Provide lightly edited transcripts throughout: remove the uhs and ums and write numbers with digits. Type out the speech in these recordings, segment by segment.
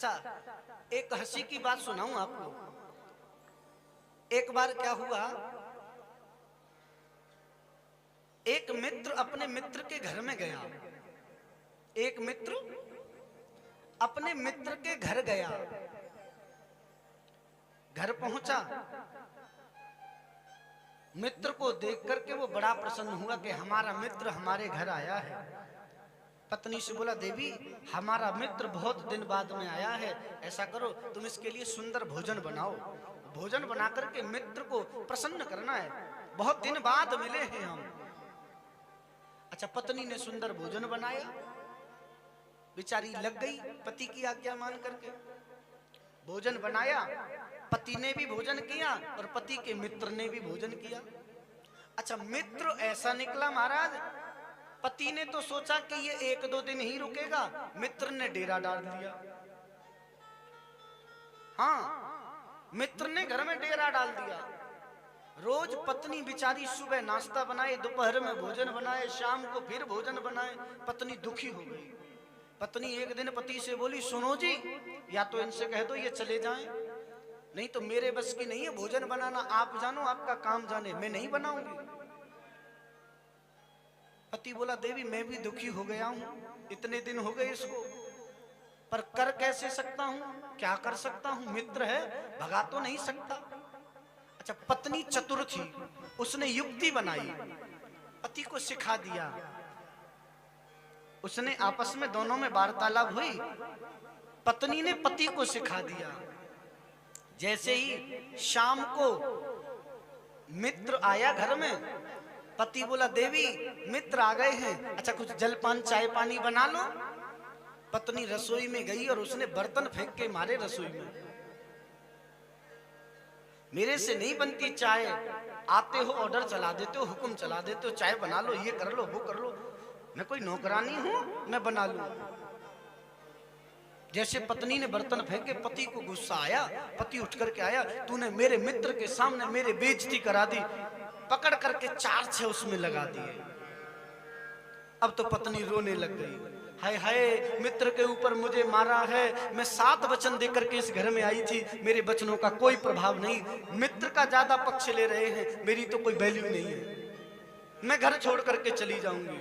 अच्छा, एक हंसी की बात सुनाऊं आपको। एक बार क्या हुआ, एक मित्र अपने मित्र के घर में गया। एक मित्र अपने मित्र के घर गया। घर पहुंचा, मित्र को देख करके वो बड़ा प्रसन्न हुआ कि हमारा मित्र हमारे घर आया है। पत्नी से बोला, देवी हमारा मित्र बहुत दिन बाद में आया है, ऐसा करो तुम इसके लिए सुंदर भोजन बनाओ। भोजन बना करके मित्र को प्रसन्न करना है, बहुत दिन बाद मिले हैं हम। अच्छा, पत्नी ने सुंदर भोजन बनाया, बेचारी लग गई पति की आज्ञा मान करके। भोजन बनाया, पति ने भी भोजन किया और पति के मित्र ने भी भोजन किया। अच्छा, मित्र ऐसा निकला महाराज, पति ने तो सोचा कि ये 1-2 दिन ही रुकेगा, मित्र ने डेरा डाल दिया। हाँ, मित्र ने घर में डेरा डाल दिया। रोज पत्नी बेचारी सुबह नाश्ता बनाए, दोपहर में भोजन बनाए, शाम को फिर भोजन बनाए। पत्नी दुखी हो गई। पत्नी एक दिन पति से बोली, सुनो जी, या तो इनसे कह दो ये चले जाएं, नहीं तो मेरे बस की नहीं है भोजन बनाना, आप जानो आपका काम जाने, मैं नहीं बनाऊंगी। पति बोला, देवी मैं भी दुखी हो गया हूं, इतने दिन हो गए इसको, पर कर कैसे सकता हूं, क्या कर सकता हूं, मित्र है, भगा तो नहीं सकता। अच्छा, पत्नी चतुर थी, उसने युक्ति बनाई, पति को सिखा दिया। उसने आपस में दोनों में वार्तालाप हुई, पत्नी ने पति को सिखा दिया। जैसे ही शाम को मित्र आया घर में, पति बोला, देवी मित्र आ गए हैं, अच्छा कुछ जलपान चाय पानी बना लो। पत्नी रसोई में गई और उसने बर्तन फेंक के मारे रसोई में, मेरे से नहीं बनती चाय, आते हो ऑर्डर चला देते हो, हुक्म चला देते हो, चाय बना लो, ये कर लो वो कर लो, मैं कोई नौकरानी हूं मैं बना लूं। जैसे पत्नी ने बर्तन फेंके, पति को गुस्सा आया, पति उठ करके आया, तूने मेरे मित्र के सामने मेरे बेइज्जती करा दी, पकड़ करके 4-6 उसमें लगा दिए। अब तो पत्नी रोने लग गई, हाय हाय मित्र के ऊपर मुझे मारा है, मैं 7 वचन देकर के इस घर में आई थी, मेरे वचनों का कोई प्रभाव नहीं, मित्र का ज्यादा पक्ष ले रहे हैं, मेरी तो कोई वैल्यू नहीं है, मैं घर छोड़ करके चली जाऊंगी।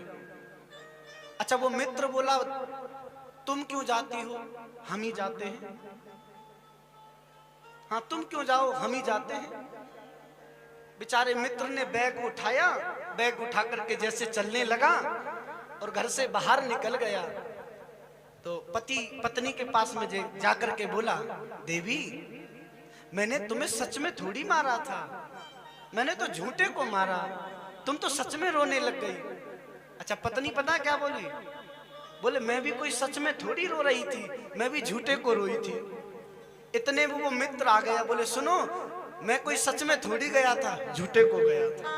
अच्छा, वो मित्र बोला, तुम क्यों जाती हो, हम ही जाते हैं। हाँ, तुम क्यों जाओ, हम ही जाते हैं। बेचारे मित्र ने बैग उठाया, बैग उठा करके जैसे चलने लगा और घर से बाहर निकल गया, तो पति पत्नी के पास में जाकर के बोला, देवी मैंने तुम्हें सच में थोड़ी मारा था, मैंने तो झूठे को मारा, तुम तो सच में रोने लग गई। अच्छा, पत्नी पता क्या बोली, बोले मैं भी कोई सच में थोड़ी रो रही थी, मैं भी झूठे को रोई थी। इतने वो मित्र आ गया, बोले सुनो मैं कोई सच में थोड़ी गया था, झूठे को गया था।